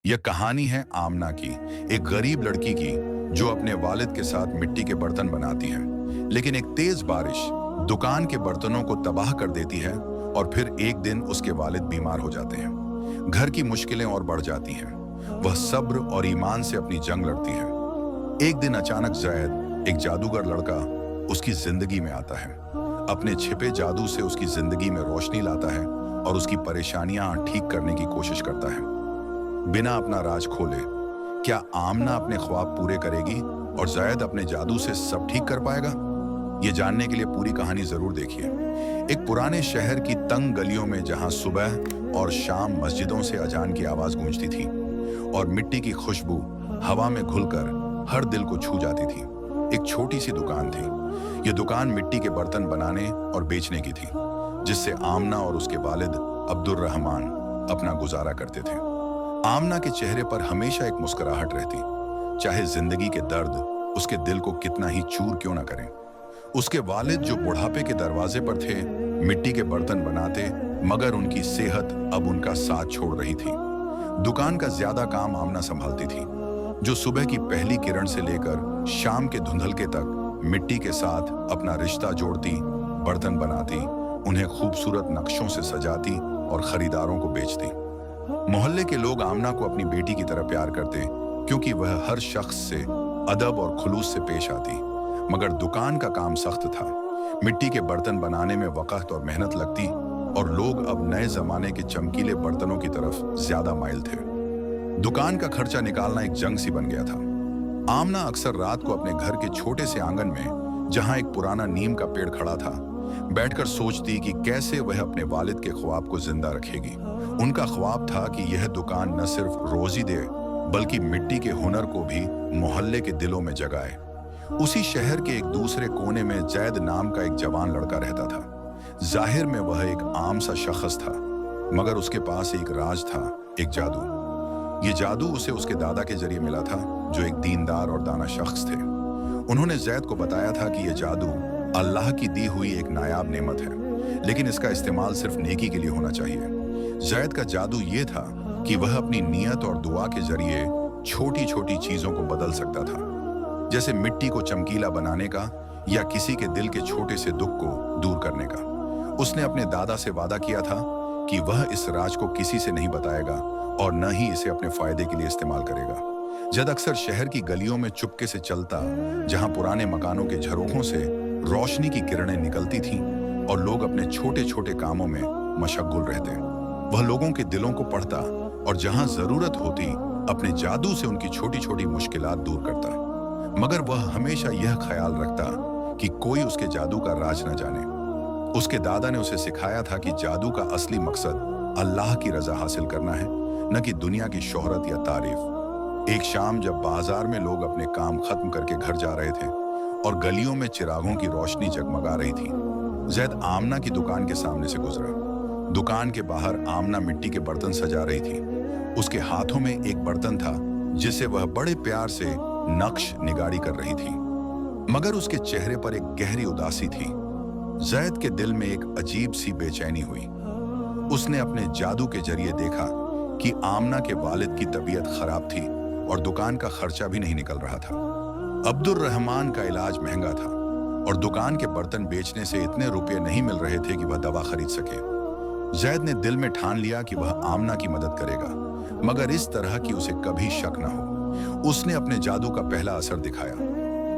यह कहानी है आमना की, एक गरीब लड़की की जो अपने वालिद के साथ मिट्टी के बर्तन बनाती है। लेकिन एक तेज बारिश दुकान के बर्तनों को तबाह कर देती है और फिर एक दिन उसके वालिद बीमार हो जाते हैं। घर की मुश्किलें और बढ़ जाती हैं। वह सब्र और ईमान से अपनी जंग लड़ती है। एक दिन अचानक जैद, एक जादूगर लड़का, उसकी जिंदगी में आता है। अपने छिपे जादू से उसकी जिंदगी में रोशनी लाता है और उसकी परेशानियां ठीक करने की कोशिश करता है। बिना अपना राज खोले क्या आमना अपने ख्वाब पूरे करेगी और जैद अपने जादू से सब ठीक कर पाएगा? ये जानने के लिए पूरी कहानी जरूर देखिए। एक पुराने शहर की तंग गलियों में जहां सुबह और शाम मस्जिदों से अजान की आवाज गूंजती थी और मिट्टी की खुशबू हवा में घुलकर हर दिल को छू जाती थी, एक छोटी सी दुकान थी। ये दुकान मिट्टी के बर्तन बनाने और बेचने की थी, जिससे आमना और उसके वालिद अब्दुर रहमान अपना गुजारा करते थे। आमना के चेहरे पर हमेशा एक मुस्कुराहट रहती, चाहे जिंदगी के दर्द उसके दिल को कितना ही चूर क्यों ना करें। उसके वालिद जो बुढ़ापे के दरवाजे पर थे, मिट्टी के बर्तन बनाते, मगर उनकी सेहत अब उनका साथ छोड़ रही थी। दुकान का ज्यादा काम आमना संभालती थी, जो सुबह की पहली किरण से लेकर शाम के धुंधलके तक मिट्टी के साथ अपना रिश्ता जोड़ती, बर्तन बनाती, उन्हें खूबसूरत नक्शों से सजाती और खरीदारों को बेचती। मोहल्ले के लोग आमना को अपनी बेटी की तरह प्यार करते, क्योंकि वह हर शख्स से अदब और खुलूस से पेश आती। मगर दुकान का काम सख्त था। मिट्टी के बर्तन बनाने में वक़्त और मेहनत लगती और लोग अब नए जमाने के चमकीले बर्तनों की तरफ ज्यादा माइल थे। दुकान का खर्चा निकालना एक जंग सी बन गया था। आमना अक्सर रात को अपने घर के छोटे से आंगन में, जहां एक पुराना नीम का पेड़ खड़ा था, बैठकर सोचती कि कैसे वह अपने वालिद के ख्वाब को जिंदा रखेगी। उनका ख्वाब था कि यह दुकान न सिर्फ रोजी दे, बल्कि मिट्टी के हुनर को भी मोहल्ले के दिलों में जगाए। उसी शहर के एक दूसरे कोने में जैद नाम का एक जवान लड़का रहता था। जाहिर में वह एक आम सा शख्स था, मगर उसके पास एक राज था, एक जादू। ये जादू उसे उसके दादा के जरिए मिला था, जो एक दीनदार और दाना शख्स थे। उन्होंने जैद को बताया था कि यह जादू अल्लाह की दी हुई एक नायाब नेमत है, लेकिन इसका इस्तेमाल सिर्फ नेकी के लिए होना चाहिए। जैद का जादू ये था कि वह अपनी नियत और दुआ के जरिए छोटी छोटी चीजों को बदल सकता था, जैसे मिट्टी को चमकीला बनाने का या किसी के दिल के छोटे से दुख को दूर करने का। उसने अपने दादा से वादा किया था कि वह इस राज को किसी से नहीं बताएगा और न ही इसे अपने फायदे के लिए इस्तेमाल करेगा। जद अक्सर शहर की गलियों में चुपके से चलता, जहां पुराने मकानों के झरोखों से रोशनी की किरणें निकलती थीं और लोग अपने छोटे छोटे कामों में मशगुल रहते। वह लोगों के दिलों को पढ़ता और जहां जरूरत होती अपने जादू से उनकी छोटी छोटी मुश्किलात दूर करता। मगर वह हमेशा यह ख्याल रखता कि कोई उसके जादू का राज न जाने। उसके दादा ने उसे सिखाया था कि जादू का असली मकसद अल्लाह की रजा हासिल करना है, न कि दुनिया की शोहरत या तारीफ। एक शाम जब बाजार में लोग अपने काम खत्म करके घर जा रहे थे और गलियों में चिरागों की रोशनी जगमगा रही थी, जैद आमना की दुकान के सामने से गुजरा। दुकान के बाहर आमना मिट्टी के बर्तन सजा रही थी। उसके हाथों में एक बर्तन था जिसे वह बड़े प्यार से नक्श निगारी कर रही थी, मगर उसके चेहरे पर एक गहरी उदासी थी। जैद के दिल में एक अजीब सी बेचैनी हुई। उसने अपने जादू के जरिए देखा कि आमना के वालिद की तबीयत खराब थी और दुकान का खर्चा भी नहीं निकल रहा था। अब्दुर रहमान का इलाज महंगा था और दुकान के बर्तन बेचने से इतने रुपए नहीं मिल रहे थे कि वह दवा खरीद सके। जैद ने दिल में ठान लिया कि वह आमना की मदद करेगा, मगर इस तरह कि उसे कभी शक न हो। उसने अपने जादू का पहला असर दिखाया।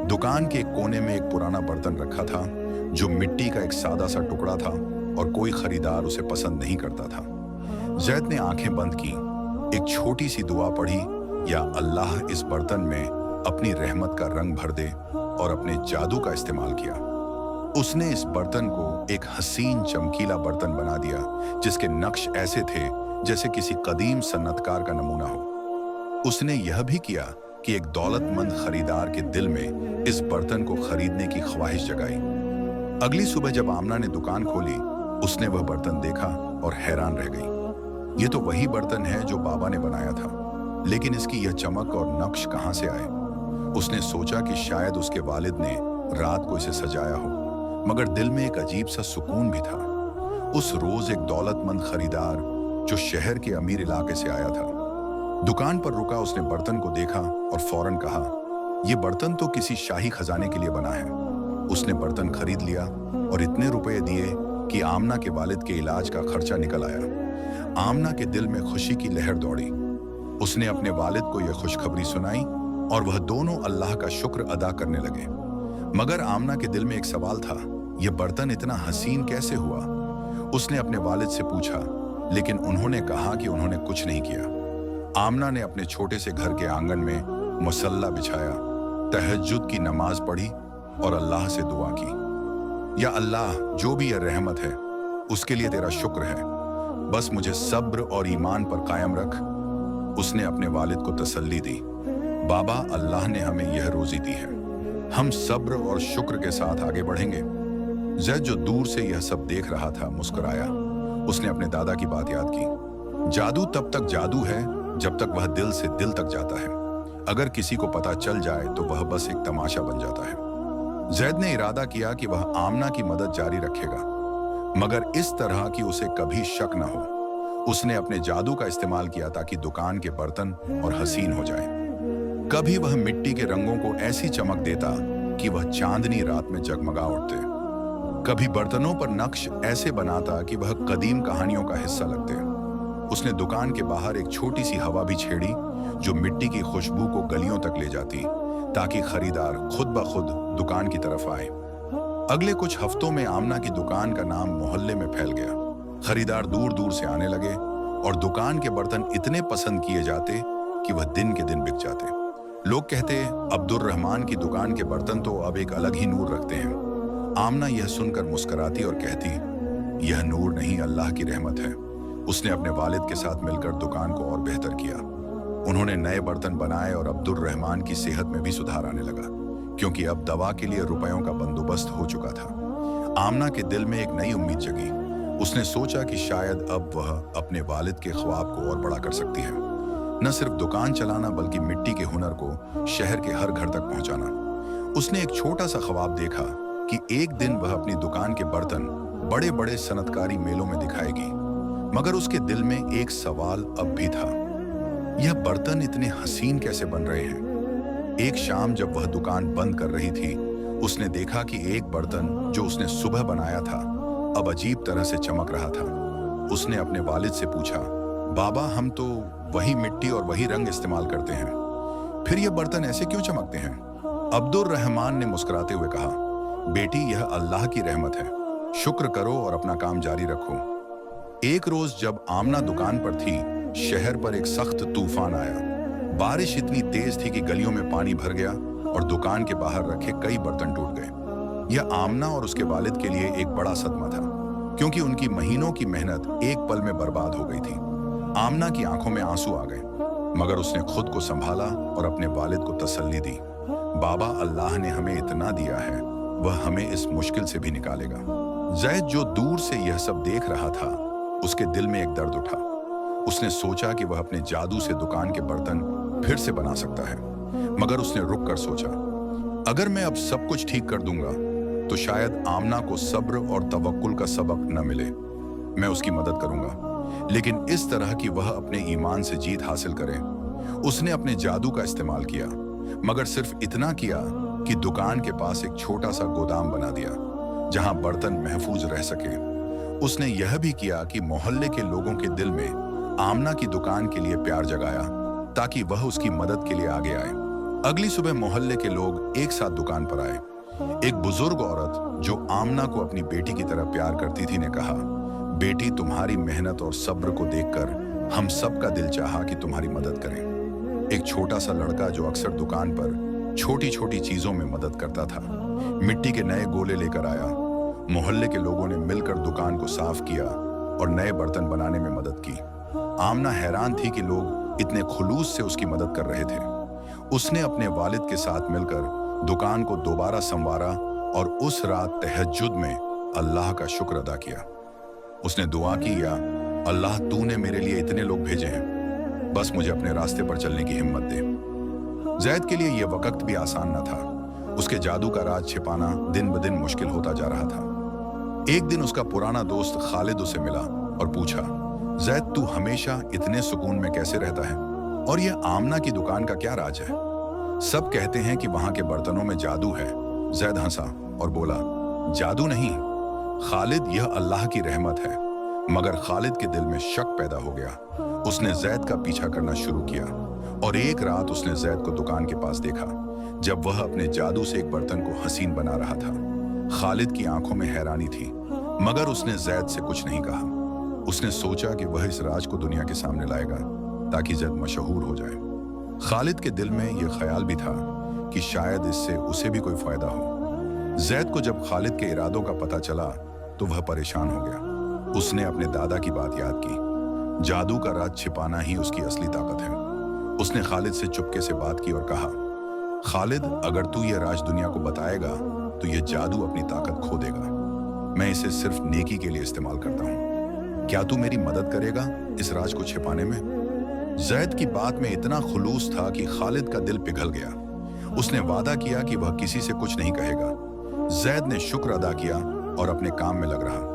दुकान के एक कोने में एक पुराना बर्तन रखा था, जो मिट्टी का एक सादा सा टुकड़ा था और कोई खरीदार उसे पसंद नहीं करता था। जैद ने आंखें बंद की, एक छोटी सी दुआ पढ़ी, या अल्लाह इस बर्तन में अपनी रहमत का रंग भर दे, और अपने जादू का इस्तेमाल किया। उसने इस बर्तन को एक हसीन चमकीला बर्तन बना दिया, जिसके नक्श ऐसे थे जैसे किसी कदीम सन्नतकार का नमूना हो। उसने यह भी किया कि एक दौलतमंद खरीदार के दिल में इस बर्तन को खरीदने की ख्वाहिश जगाई। अगली सुबह जब आमना ने दुकान खोली, उसने वह बर्तन देखा और हैरान रह गई। ये तो वही बर्तन है जो बाबा ने बनाया था, लेकिन इसकी यह चमक और नक्श कहां से आए? उसने सोचा कि शायद उसके वालिद ने रात को इसे सजाया हो, मगर दिल में एक अजीब सा सुकून भी था। उस रोज एक दौलतमंद खरीदार जो शहर के अमीर इलाके से आया था, दुकान पर रुका, उसने बर्तन को देखा और फौरन कहा, यह बर्तन तो किसी शाही खजाने के लिए बना है। उसने बर्तन खरीद लिया और इतने रुपए दिए कि आमना के वालिद के इलाज का खर्चा निकल आया। आमना के दिल में खुशी की लहर दौड़ी। उसने अपने वालिद को यह खुशखबरी सुनाई और वह दोनों अल्लाह का शुक्र अदा करने लगे। मगर आमना के दिल में एक सवाल था, यह बर्तन इतना हसीन कैसे हुआ? उसने अपने वालिद से पूछा, लेकिन उन्होंने कहा कि उन्होंने कुछ नहीं किया। आमना ने अपने छोटे से घर के आंगन में मुसल्ला बिछाया, तहज्जुद की नमाज पढ़ी और अल्लाह से दुआ की, या अल्लाह, जो भी यह रहमत है उसके लिए तेरा शुक्र है, बस मुझे सब्र और ईमान पर कायम रख। उसने अपने वालिद को तसल्ली दी, बाबा, अल्लाह ने हमें यह रोजी दी है, हम सब्र और शुक्र के साथ आगे बढ़ेंगे। जैद, जो दूर से यह सब देख रहा था, मुस्कुराया। उसने अपने दादा की बात याद की, जादू तब तक जादू है जब तक वह दिल से दिल तक जाता है। अगर किसी को पता चल जाए तो वह बस एक तमाशा बन जाता है। जैद ने इरादा किया कि वह आमना की मदद जारी रखेगा, मगर इस तरह कि उसे कभी शक न हो। उसने अपने जादू का इस्तेमाल किया ताकि दुकान के बर्तन और हसीन हो जाए। कभी वह मिट्टी के रंगों को ऐसी चमक देता कि वह चांदनी रात में जगमगा उठते। कभी बर्तनों पर नक्श ऐसे बनाता कि वह कदीम कहानियों का हिस्सा लगते। उसने दुकान के बाहर एक छोटी सी हवा भी छेड़ी जो मिट्टी की खुशबू को गलियों तक ले जाती, ताकि खरीदार खुद ब खुद दुकान की तरफ आए। अगले कुछ हफ्तों में आमना की दुकान का नाम मोहल्ले में फैल गया। खरीदार दूर दूर से आने लगे और दुकान के बर्तन इतने पसंद किए जाते कि वह दिन के दिन बिक जाते। लोग कहते, अब्दुर रहमान की दुकान के बर्तन तो अब एक अलग ही नूर रखते हैं। आमना यह सुनकर मुस्कुराती और कहती, यह नूर नहीं, अल्लाह की रहमत है। उसने अपने वालिद के साथ मिलकर दुकान को और बेहतर किया। उन्होंने नए बर्तन बनाए और अब्दुर रहमान की सेहत में भी सुधार आने लगा, क्योंकि अब दवा के लिए रुपयों का बंदोबस्त हो चुका था। आमना के दिल में एक नई उम्मीद जगी। उसने सोचा कि शायद अब वह अपने वालिद के ख्वाब को और बड़ा कर सकती है, न सिर्फ दुकान चलाना बल्कि मिट्टी के हुनर को शहर के हर घर तक पहुंचाना। उसने एक छोटा सा ख्वाब देखा कि एक दिन वह अपनी दुकान के बर्तन बड़े बड़े सनतकारी मेलों में दिखाएगी। मगर उसके दिल में एक सवाल अब भी था, यह बर्तन इतने हसीन कैसे बन रहे हैं? एक शाम जब वह दुकान बंद कर रही थी, उसने देखा कि एक बर्तन जो उसने सुबह बनाया था अब अजीब तरह से चमक रहा था। उसने अपने वालिद से पूछा, बाबा, हम तो वही मिट्टी और वही रंग इस्तेमाल करते हैं, फिर ये बर्तन ऐसे क्यों चमकते हैं? अब्दुर रहमान ने मुस्कुराते हुए कहा, बेटी, यह अल्लाह की रहमत है, शुक्र करो और अपना काम जारी रखो। एक रोज जब आमना दुकान पर थी, शहर पर एक सख्त तूफान आया। बारिश इतनी तेज थी कि गलियों में पानी भर गया और दुकान के बाहर रखे कई बर्तन टूट गए। यह आमना और उसके वालिद के लिए एक बड़ा सदमा था, क्योंकि उनकी महीनों की मेहनत एक पल में बर्बाद हो गई थी। आमना की आंखों में आंसू आ गए, मगर उसने खुद को संभाला और अपने वालिद को तसल्ली दी, बाबा, अल्लाह ने हमें इतना दिया है, वह हमें इस मुश्किल से भी निकालेगा। जैद, जो दूर से यह सब देख रहा था, उसके दिल में एक दर्द उठा। उसने सोचा कि वह अपने जादू से दुकान के बर्तन फिर से बना सकता है, मगर उसने रुक कर सोचा, अगर मैं अब सब कुछ ठीक कर दूंगा तो शायद आमना को सब्र और तवक्कुल का सबक न मिले। मैं उसकी मदद करूंगा, लेकिन इस तरह कि वह अपने ईमान से जीत हासिल करे। उसने अपने जादू का इस्तेमाल किया, मगर सिर्फ इतना किया कि दुकान के पास एक छोटा सा गोदाम बना दिया जहां बर्तन महफूज रह सके। उसने यह भी किया कि मोहल्ले के लोगों के दिल में आमना की दुकान के लिए प्यार जगाया, ताकि वह उसकी मदद के लिए आगे आए। अगली सुबह मोहल्ले के लोग एक साथ दुकान पर आए। एक बुजुर्ग औरत जो आमना को अपनी बेटी की तरह प्यार करती थी ने कहा, बेटी, तुम्हारी मेहनत और सब्र को देखकर हम सब का दिल चाहा कि तुम्हारी मदद करें। एक छोटा सा लड़का जो अक्सर दुकान पर छोटी छोटी चीजों में मदद करता था, मिट्टी के नए गोले लेकर आया। मोहल्ले के लोगों ने मिलकर दुकान को साफ किया और नए बर्तन बनाने में मदद की। आमना हैरान थी कि लोग इतने खुलूस से उसकी मदद कर रहे थे। उसने अपने वालिद के साथ मिलकर दुकान को दोबारा संवारा और उस रात तहज्जुद में अल्लाह का शुक्र अदा किया। उसने दुआ की, या अल्लाह, तूने मेरे लिए इतने लोग भेजे हैं, बस मुझे अपने रास्ते पर चलने की हिम्मत दे। जैद के लिए यह वक्त भी आसान न था। उसके जादू का राज छिपाना दिन ब दिन मुश्किल होता जा रहा था। एक दिन उसका पुराना दोस्त खालिद उसे मिला और पूछा, जैद, तू हमेशा इतने सुकून में कैसे रहता है? और ये आमना की दुकान का क्या राज है? सब कहते हैं कि वहां के बर्तनों में जादू है। जैद हंसा और बोला, जादू नहीं खालिद, यह अल्लाह की रहमत है। मगर खालिद के दिल में शक पैदा हो गया। उसने जैद का पीछा करना शुरू किया और एक रात उसने जैद को दुकान के पास देखा जब वह अपने जादू से एक बर्तन को हसीन बना रहा था। खालिद की आंखों में हैरानी थी, मगर उसने जैद से कुछ नहीं कहा। उसने सोचा कि वह इस राज को दुनिया के सामने लाएगा ताकि जैद मशहूर हो जाए। खालिद के दिल में यह ख्याल भी था कि शायद इससे उसे भी कोई फायदा हो। जैद को जब खालिद के इरादों का पता चला तो वह परेशान हो गया। उसने अपने दादा की बात याद की। जादू का राज छिपाना ही उसकी असली ताकत है। उसने खालिद से चुपके से बात की और कहा, खालिद, अगर तू यह राज दुनिया को बताएगा तो यह जादू अपनी ताकत खो देगा। मैं इसे सिर्फ नेकी के लिए इस्तेमाल करता हूँ। क्या तू मेरी मदद करेगा इस राज को छिपाने में? जैद की बात में इतना खुलूस था कि खालिद का दिल पिघल गया। उसने वादा किया कि वह किसी से कुछ नहीं कहेगा। जैद ने शुक्र अदा किया और अपने काम में लग रहा।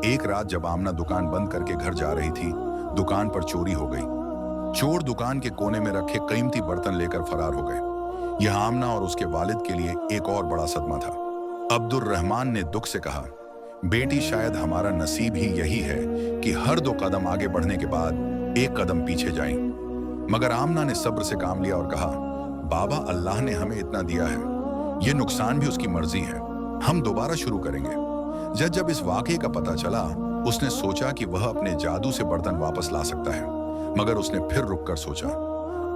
एक रात जब आमना दुकान बंद करके घर जा रही थी, दुकान पर चोरी हो गई। चोर दुकान के कोने में रखे कीमती बर्तन लेकर फरार हो गए। यह आमना और उसके वालिद के लिए एक और बड़ा सदमा था। अब्दुर रहमान ने दुख से कहा, बेटी, शायद हमारा नसीब ही यही है कि हर 2 कदम आगे बढ़ने के बाद 1 कदम पीछे जाएं। मगर आमना ने सब्र से काम लिया और कहा, बाबा, अल्लाह ने हमें इतना दिया है, ये नुकसान भी उसकी मर्जी है। हम दोबारा शुरू करेंगे। जब इस वाकये का पता चला, उसने सोचा कि वह अपने जादू से बर्तन वापस ला सकता है। मगर उसने फिर रुककर सोचा,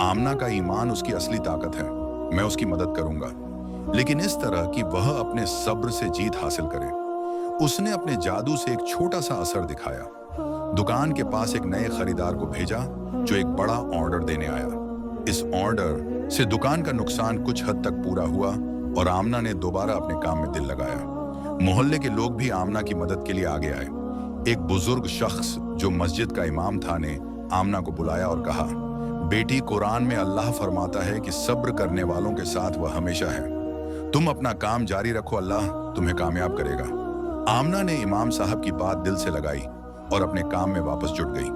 आमना का ईमान उसकी असली ताकत है। मैं उसकी मदद करूंगा, लेकिन इस तरह कि वह अपने सब्र से जीत हासिल करे। उसने अपने जादू से एक छोटा सा असर दिखाया। दुकान के पास एक नए खरीदार को भेजा जो एक बड़ा ऑर्डर देने आया। इस ऑर्डर से दुकान का नुकसान कुछ हद तक पूरा हुआ और आमना ने दोबारा अपने काम में दिल लगाया। मोहल्ले के लोग भी आमना की मदद के लिए आगे आए। एक बुजुर्ग शख्स जो मस्जिद का इमाम था ने आमना को बुलाया और कहा, बेटी, कुरान में अल्लाह फरमाता है कि सब्र करने वालों के साथ वह हमेशा है। तुम अपना काम जारी रखो, अल्लाह तुम्हें कामयाब करेगा। आमना ने इमाम साहब की बात दिल से लगाई और अपने काम में वापस जुट गई।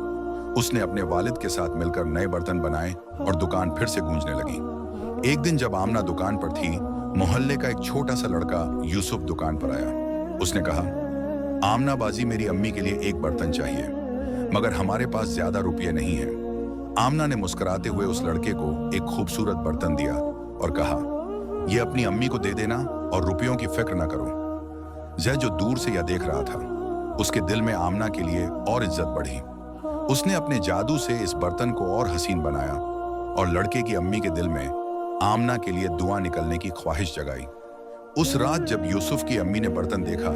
उसने अपने वालिद के साथ मिलकर नए बर्तन बनाए और दुकान फिर से गूंजने लगी। एक दिन जब आमना दुकान पर थी, मोहल्ले का एक छोटा सा लड़का यूसुफ दुकान पर आया। उसने कहा, आमना बाजी, मेरी अम्मी के लिए एक बर्तन चाहिए, मगर हमारे पास ज्यादा रुपये नहीं है। आमना ने मुस्कुराते हुए उस लड़के को एक खूबसूरत बर्तन दिया और कहा, यह अपनी अम्मी को दे देना और रुपयों की फिक्र न करो। जैद जो दूर से यह देख रहा था, उसके दिल में आमना के लिए और इज्जत बढ़ी। उसने अपने जादू से इस बर्तन को और हसीन बनाया और लड़के की अम्मी के दिल में आमना के लिए दुआ निकलने की ख्वाहिश जगाई। उस रात जब यूसुफ की अम्मी ने बर्तन देखा,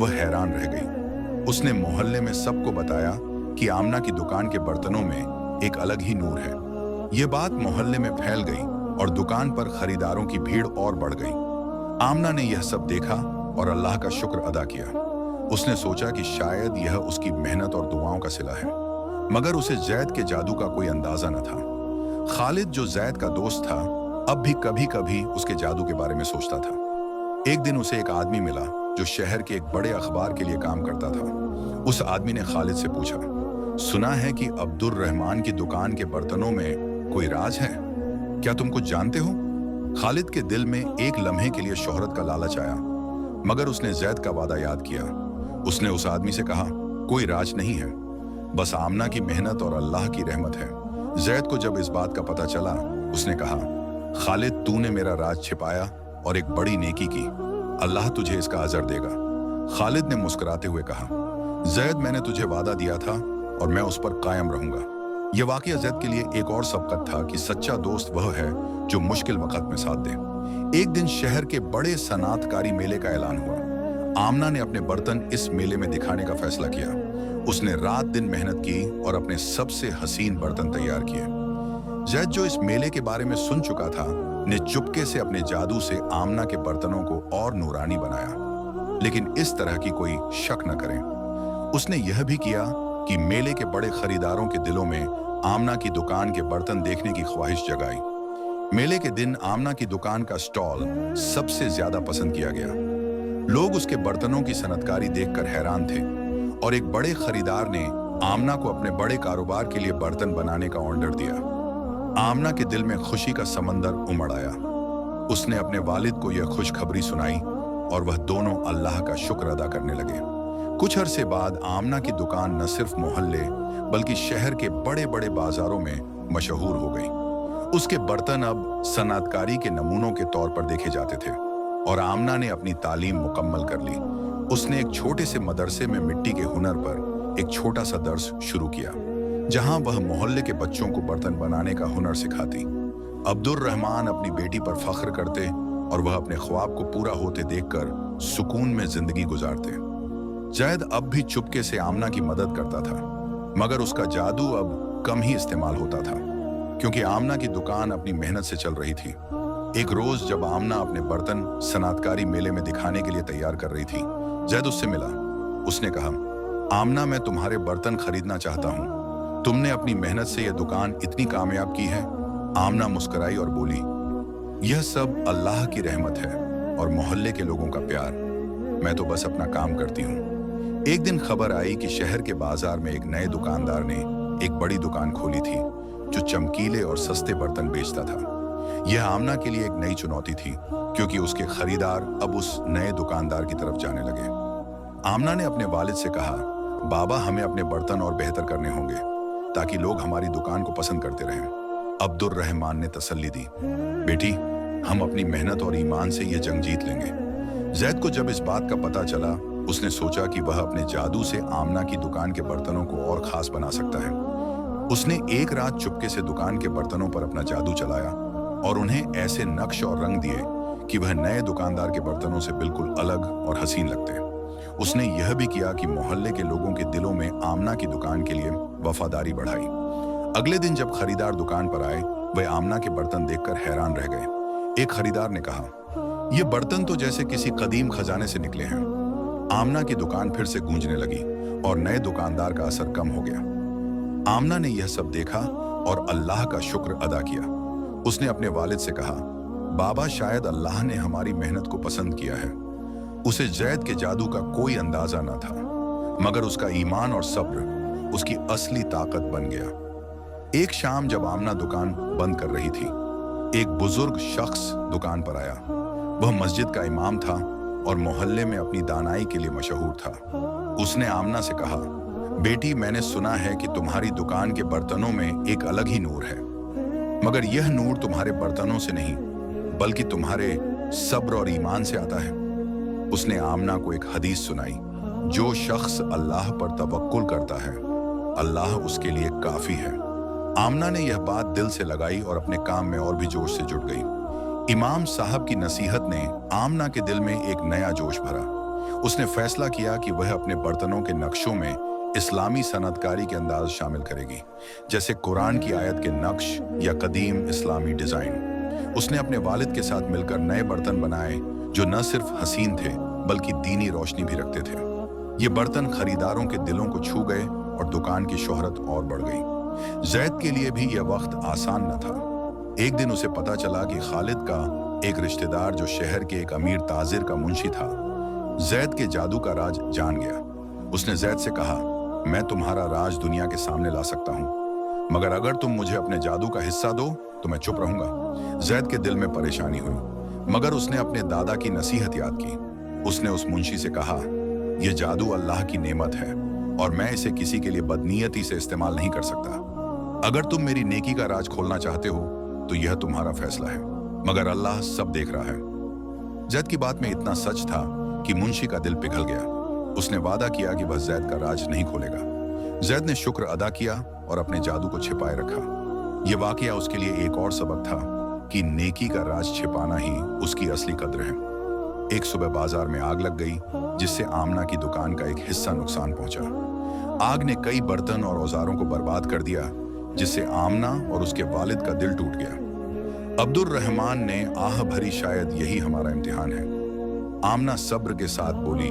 वह हैरान रह गई। उसने मोहल्ले में सबको बताया कि आमना की दुकान के बर्तनों में एक अलग ही नूर है। यह बात मोहल्ले में फैल गई और दुकान पर खरीदारों की भीड़ और बढ़ गई। आमना ने यह सब देखा और अल्लाह का शुक्र अदा किया। उसने सोचा कि शायद यह उसकी मेहनत और दुआओं का सिला है, मगर उसे जैद के जादू का कोई अंदाजा न था। खालिद, जो जैद का दोस्त था, अब भी कभी कभी उसके जादू के बारे में सोचता था। एक दिन उसे एक आदमी मिला जो शहर के एक बड़े अखबार के लिए काम करता था। उस आदमी ने खालिद से पूछा, सुना है कि अब्दुर रहमान की दुकान के बर्तनों में कोई राज है, क्या तुम कुछ जानते हो? खालिद के दिल में एक लम्हे के लिए शोहरत का लालच आया, मगर उसने जैद का वादा याद किया। उसने उस आदमी से कहा, कोई राज नहीं है, बस आमना की मेहनत और अल्लाह की रहमत है। जैद को जब इस बात का पता चला, उसने कहा, खालिद, तूने मेरा राज छिपाया और एक बड़ी नेकी की, अल्लाह तुझे इसका अजर देगा। खालिद ने मुस्कुराते हुए कहा, जैद, मैंने तुझे वादा दिया था और मैं उस पर कायम रहूंगा। यह वाकया जैद के लिए एक और सबकत था कि सच्चा दोस्त वह है जो मुश्किल वक्त में साथ दे। एक दिन शहर के बड़े सनातकारी मेले का ऐलान हुआ। आमना ने अपने बर्तन इस मेले में दिखाने का फैसला किया। उसने रात दिन मेहनत की और अपने सबसे हसीन बर्तन तैयार किए। जैद, जो इस मेले के बारे में सुन चुका था, ने चुपके से अपने जादू से आमना के बर्तनों को और नूरानी बनाया, लेकिन इस तरह की कोई शक न करे। उसने यह भी किया कि मेले के बड़े खरीदारों के दिलों में आमना की दुकान के बर्तन देखने की ख्वाहिश जगाई। मेले के दिन आमना की दुकान का स्टॉल सबसे ज्यादा पसंद किया गया। लोग उसके बर्तनों की सनतकारी देखकर हैरान थे और एक बड़े खरीदार ने आमना को अपने बड़े कारोबार के लिए बर्तन बनाने का ऑर्डर दिया। आमना के दिल में खुशी का समंदर उमड़ आया। उसने अपने वालिद को यह खुशखबरी सुनाई और वह दोनों अल्लाह का शुक्र अदा करने लगे। कुछ अरसे बाद आमना की दुकान न सिर्फ मोहल्ले बल्कि शहर के बड़े बड़े बाजारों में मशहूर हो गई। उसके बर्तन अब सनअतकारी के नमूनों के तौर पर देखे जाते थे और आमना ने अपनी तालीम मुकम्मल कर ली। उसने एक छोटे से मदरसे में मिट्टी के हुनर पर एक छोटा सा दर्स शुरू किया, जहां वह मोहल्ले के बच्चों को बर्तन बनाने का हुनर सिखाती। अब्दुर रहमान अपनी बेटी पर फख्र करते और वह अपने ख्वाब को पूरा होते देखकर सुकून में जिंदगी गुजारते। जैद अब भी चुपके से आमना की मदद करता था, मगर उसका जादू अब कम ही इस्तेमाल होता था, क्योंकि आमना की दुकान अपनी मेहनत से चल रही थी। एक रोज जब आमना अपने बर्तन सनअतकारी मेले में दिखाने के लिए तैयार कर रही थी, जैद उससे मिला। उसने कहा, आमना, मैं तुम्हारे बर्तन खरीदना चाहता हूँ। तुमने अपनी मेहनत से यह दुकान इतनी कामयाब की है। आमना मुस्कुराई और बोली, यह सब अल्लाह की रहमत है और मोहल्ले के लोगों का प्यार। मैं तो बस अपना काम करती हूँ। एक दिन खबर आई कि शहर के बाजार में एक नए दुकानदार ने एक बड़ी दुकान खोली थी जो चमकीले और सस्ते बर्तन बेचता था। यह आमना के लिए एक नई चुनौती थी, क्योंकि उसके खरीदार अब उस नए दुकानदार की तरफ जाने लगे। आमना ने अपने वालिद से कहा, बाबा, हमें अपने बर्तन और बेहतर करने होंगे ताकि लोग हमारी दुकान को पसंद करते रहें। अब्दुर रहमान ने तसल्ली दी, बेटी, हम अपनी मेहनत और ईमान से ये जंग जीत लेंगे। जैद को जब इस बात का पता चला, उसने सोचा कि वह अपने जादू से आमना की दुकान के बर्तनों को और खास बना सकता है। उसने एक रात चुपके से दुकान के बर्तनों पर अपना जादू चलाया और उन्हें ऐसे नक्श और रंग दिए कि वह नए दुकानदार के बर्तनों से बिल्कुल अलग और हसीन लगते। उसने यह भी किया कि मोहल्ले के लोगों के दिलों में आमना की दुकान के लिए वफादारी बढ़ाई। अगले दिन जब खरीदार दुकान पर आए, वह आमना के बर्तन देखकर हैरान रह गए। एक खरीदार ने कहा, ये बर्तन तो जैसे किसी कदीम खजाने से निकले हैं। आमना की दुकान फिर से गूंजने लगी और नए दुकानदार का असर कम हो गया। आमना ने यह सब देखा और अल्लाह का शुक्र अदा किया। उसने अपने वालिद से कहा, बाबा, शायद अल्लाह ने हमारी मेहनत को पसंद किया है। उसे जैद के जादू का कोई अंदाजा न था, मगर उसका ईमान और सब्र उसकी असली ताकत बन गया। एक शाम जब आमना दुकान बंद कर रही थी, एक बुजुर्ग शख्स दुकान पर आया। वह मस्जिद का इमाम था और मोहल्ले में अपनी दानाई के लिए मशहूर था। उसने आमना से कहा, बेटी, मैंने सुना है कि तुम्हारी दुकान के बर्तनों में एक अलग ही नूर है, मगर यह नूर तुम्हारे बर्तनों से नहीं बल्कि तुम्हारे सब्र और ईमान से आता है। उसने आमना को एक हदीस सुनाई, जो शख्स अल्लाह पर तवक्कुल करता है, अल्लाह उसके लिए काफी है। आमना ने यह बात दिल से लगाई और अपने काम में और भी जोश से जुट गई। इमाम साहब की नसीहत ने आमना के दिल में एक नया जोश भरा। उसने फैसला किया कि वह अपने बर्तनों के नक्शों में इस्लामी सनअतकारी के अंदाज शामिल करेगी, जैसे कुरान की आयत के नक्श या कदीम इस्लामी डिजाइन। उसने अपने वालिद के साथ मिलकर नए बर्तन बनाए जो न सिर्फ हसीन थे बल्कि दीनी रोशनी भी रखते थे। ये बर्तन खरीदारों के दिलों को छू गए और दुकान की शोहरत और बढ़ गई। जैद के लिए भी यह वक्त आसान न था। एक दिन उसे पता चला कि खालिद का एक रिश्तेदार, जो शहर के एक अमीर ताजिर का मुंशी था, जैद के जादू का राज जान गया। उसने जैद से कहा, मैं तुम्हारा राज दुनिया के सामने ला सकता हूँ, मगर अगर तुम मुझे अपने जादू का हिस्सा दो तो मैं चुप रहूंगा। जैद के दिल में परेशानी हुई, मगर उसने अपने दादा की नसीहत याद की। उसने उस मुंशी से कहा, यह जादू अल्लाह की नेमत है और मैं इसे किसी के लिए बदनीयती से इस्तेमाल नहीं कर सकता। अगर तुम मेरी नेकी का राज खोलना चाहते हो तो यह तुम्हारा फैसला है, मगर अल्लाह सब देख रहा है। जैद की बात में इतना सच था कि मुंशी का दिल पिघल गया। उसने वादा किया कि वह जैद का राज नहीं खोलेगा। जैद ने शुक्र अदा किया और अपने जादू को छिपाए रखा। यह वाकया उसके लिए एक और सबक था कि नेकी का राज छिपाना ही उसकी असली कद्र है। एक सुबह बाजार में आग लग गई, जिससे आमना की दुकान का एक हिस्सा नुकसान पहुंचा। आग ने कई बर्तन और औजारों को बर्बाद कर दिया, जिससे आमना और उसके वालिद का दिल टूट गया। अब्दुर रहमान ने आह भरी, शायद यही हमारा इम्तिहान है। आमना सब्र के साथ बोली,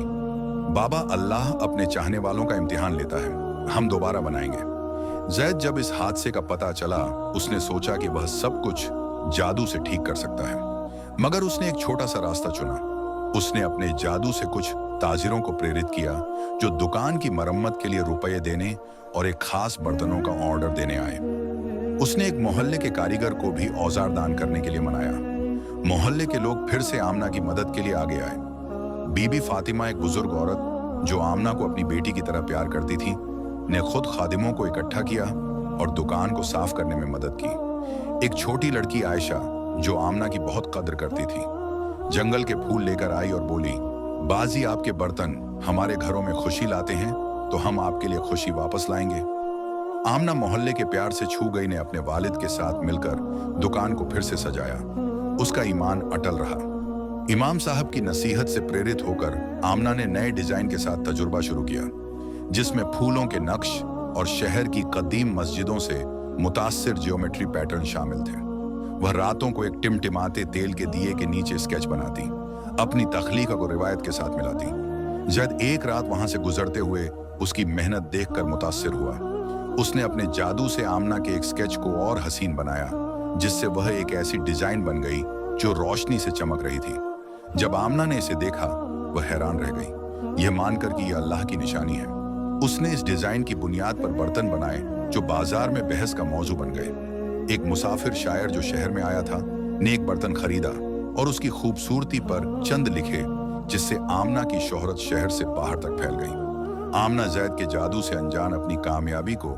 बाबा, अल्लाह अपने चाहने वालों का इम्तिहान लेता है, हम दोबारा बनाएंगे। जैद जब इस हादसे का पता चला, उसने सोचा कि वह सब कुछ जादू से ठीक कर सकता है, मगर उसने एक छोटा सा रास्ता चुना। उसने अपने जादू से कुछ ताजिरों को प्रेरित किया जो दुकान की मरम्मत के लिए रुपये देने और एक खास बर्तनों का ऑर्डर देने आए। उसने एक मोहल्ले के कारीगर को भी औजार दान करने के लिए मनाया। मोहल्ले के लोग फिर से आमना की मदद के लिए आगे आए। बीबी फातिमा, एक बुजुर्ग औरत जो आमना को अपनी बेटी की तरह प्यार करती थी, ने खुद खादिमों को इकट्ठा किया और दुकान को साफ करने में मदद की। एक छोटी लड़की आयशा, जो आमना की बहुत कद्र करती थी, जंगल के फूल लेकर आई और बोली, बाजी आपके बर्तन हमारे घरों में खुशी लाते हैं तो हम आपके लिए खुशी वापस लाएंगे। आमना मोहल्ले के प्यार से छू गई ने अपने वालिद के साथ मिलकर दुकान को फिर से सजाया। उसका ईमान अटल रहा। इमाम साहब की नसीहत से प्रेरित होकर आमना ने नए डिजाइन के साथ तजुर्बा शुरू किया, जिसमें फूलों के नक्श और शहर की कदीम मस्जिदों से मुतासिर जियोमेट्री पैटर्न शामिल थे। वह रातों को एक टिमटिमाते तेल के दिए के नीचे स्केच बनाती, अपनी तख्लीक को रिवायत के साथ मिलाती। जैद एक रात वहां से गुजरते हुए उसकी मेहनत देखकर मुतासिर हुआ। उसने अपने जादू से आमना के एक स्केच को और हसीन बनाया, जिससे वह एक ऐसी डिजाइन बन गई जो रोशनी से चमक रही थी। जब आमना ने इसे देखा, वह हैरान रह गई, यह मानकर कि यह अल्लाह की निशानी है। उसने इस डिजाइन की बुनियाद पर बर्तन बनाए जो बाजार में बहस का मौजू बन गए। एक मुसाफिर शायर जो शहर में आया था ने एक बर्तन खरीदा और उसकी खूबसूरती पर चंद लिखे, जिससे आमना की शोहरत शहर से बाहर तक फैल गई। आमना जैद के जादू से अनजान अपनी कामयाबी को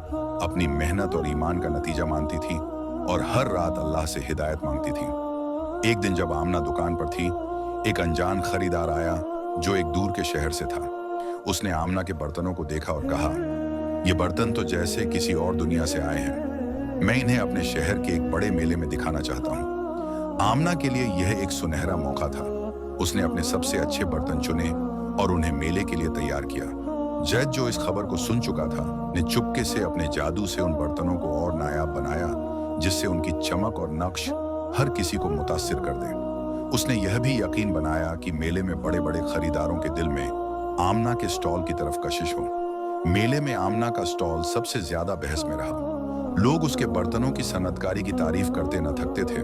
अपनी मेहनत और ईमान का नतीजा मानती थी और हर रात अल्लाह से हिदायत मांगती थी। एक दिन जब आमना दुकान पर थी, एक अनजान खरीदार आया जो एक दूर के शहर से था। उसने आमना के बर्तनों को देखा और कहा, ये बर्तन तो जैसे किसी और दुनिया से आए हैं। मैं इन्हें अपने शहर के एक बड़े मेले में दिखाना चाहता हूँ। आमना के लिए यह एक सुनहरा मौका था। उसने अपने सबसे अच्छे बर्तन चुने और उन्हें मेले के लिए तैयार किया। जैद, जो इस खबर को सुन चुका था, ने चुपके से अपने जादू से उन बर्तनों को और नायाब बनाया, जिससे उनकी चमक और नक्श हर किसी को मुतासिर कर दे। उसने यह भी यकीन बनाया कि मेले में बड़े बड़े खरीदारों के दिल में आमना के स्टॉल की तरफ कशिश हो। मेले में आमना का स्टॉल सबसे ज्यादा बहस में रहा। लोग उसके बर्तनों की सनतकारी की तारीफ करते न थकते थे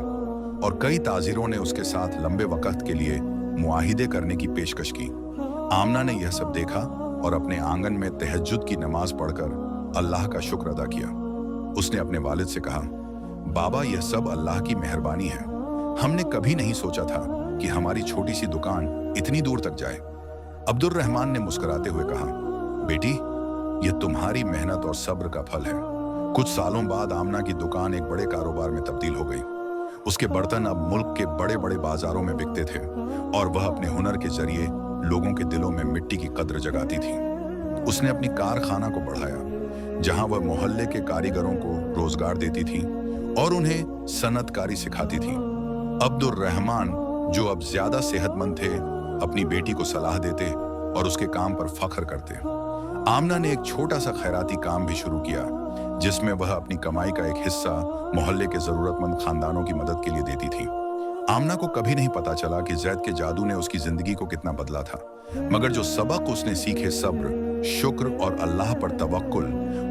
और कई ताजिरों ने उसके साथ लंबे वक्त के लिए मुआहिदे करने की पेशकश की। आमना ने यह सब देखा और अपने आंगन में तहज्जुद की नमाज पढ़कर अल्लाह का शुक्र अदा किया। उसने अपने वालिद से कहा, बाबा, यह सब अल्लाह की मेहरबानी है। हमने कभी नहीं सोचा था कि हमारी छोटी सी दुकान इतनी दूर तक जाए। अब्दुल रहमान ने मुस्कुराते हुए कहा, बेटी, यह तुम्हारी मेहनत और सब्र का फल है। कुछ सालों बाद आमना की दुकान एक बड़े कारोबार में तब्दील हो गई। उसके बर्तन अब मुल्क के बड़े बड़े बाजारों में बिकते थे और वह अपने हुनर के जरिए लोगों के दिलों में मिट्टी की कद्र जगाती थी। उसने अपनी कारखाना को बढ़ाया, जहां वह मोहल्ले के कारीगरों को रोजगार देती थी और उन्हें सनतकारी सिखाती थी। अब्दुल रहमान, जो अब ज्यादा सेहतमंद थे, अपनी बेटी को सलाह देते और उसके काम पर फख्र करते। आमना ने एक छोटा सा खैराती काम भी शुरू किया, जिसमें वह अपनी कमाई का एक हिस्सा मोहल्ले के जरूरतमंद खानदानों की मदद के लिए देती थी। आमना को कभी नहीं पता चला कि जैद के जादू ने उसकी जिंदगी को कितना बदला था, मगर जो सबक उसने सीखे, सब्र, शुक्र और अल्लाह पर तवक्कुल,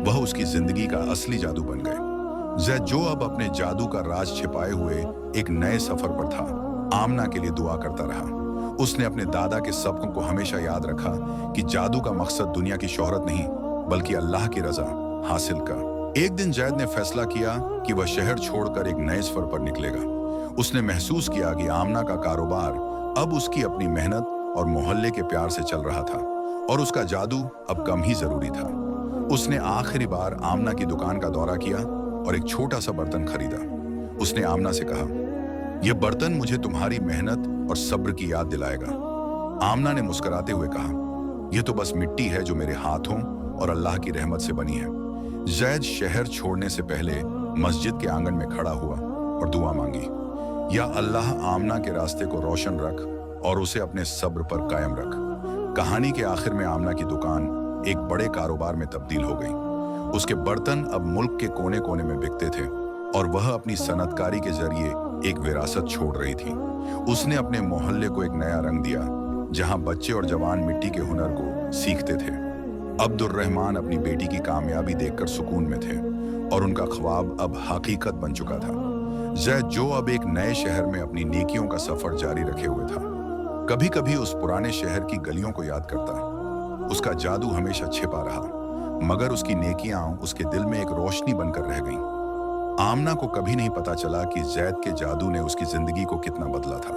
वह उसकी जिंदगी का असली जादू बन गए। जैद, जो अब अपने जादू का राज छिपाए हुए एक नए सफर पर था, आमना के लिए दुआ करता रहा। उसने अपने दादा के सबकों को हमेशा याद रखा कि जादू का मकसद दुनिया की शोहरत नहीं, बल्कि अल्लाह की रजा हासिल का। एक दिन जैद ने फैसला किया कि वह शहर छोड़कर एक नए सफर पर निकलेगा। उसने महसूस किया कि आमना का कारोबार अब उसकी अपनी मेहनत और मोहल्ले के प्यार से चल रहा था और उसका जादू अब कम ही जरूरी था। उसने आखिरी बार आमना की दुकान का दौरा किया और एक छोटा सा बर्तन खरीदा। उसने आमना से कहा, यह बर्तन मुझे तुम्हारी मेहनत और सब्र की याद दिलाएगा। आमना ने मुस्कुराते हुए कहा, यह तो बस मिट्टी है जो मेरे हाथों और अल्लाह की रहमत से बनी है। जैद शहर छोड़ने से पहले मस्जिद के आंगन में खड़ा हुआ और दुआ मांगी, या अल्लाह, आमना के रास्ते को रोशन रख और उसे अपने सब्र पर कायम रख। कहानी के आखिर में आमना की दुकान एक बड़े कारोबार में तब्दील हो गई। उसके बर्तन अब मुल्क के कोने कोने में बिकते थे और वह अपनी सनतकारी के जरिए एक विरासत छोड़ रही थी। उसने अपने मोहल्ले को एक नया रंग दिया, जहां बच्चे और जवान मिट्टी के हुनर को सीखते थे। अब्दुल रहमान अपनी बेटी की कामयाबी देखकर सुकून में थे और उनका ख्वाब अब हकीकत बन चुका था। जैद, जो अब एक नए शहर में अपनी नेकियों का सफर जारी रखे हुए था, कभी कभी उस पुराने शहर की गलियों को याद करता। उसका जादू हमेशा छिपा रहा, मगर उसकी नेकियां उसके दिल में एक रोशनी बनकर रह गईं। आमना को कभी नहीं पता चला कि जैद के जादू ने उसकी जिंदगी को कितना बदला था,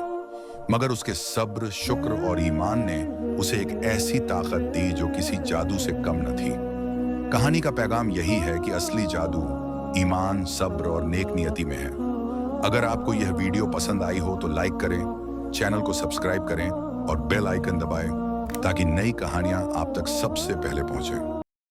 मगर उसके सब्र, शुक्र और ईमान ने उसे एक ऐसी ताकत दी जो किसी जादू से कम न थी। कहानी का पैगाम यही है कि असली जादू ईमान, सब्र और नेक नियति में है। अगर आपको यह वीडियो पसंद आई हो तो लाइक करें, चैनल को सब्सक्राइब करें और बेल आइकन दबाएं ताकि नई कहानियां आप तक सबसे पहले पहुंचें।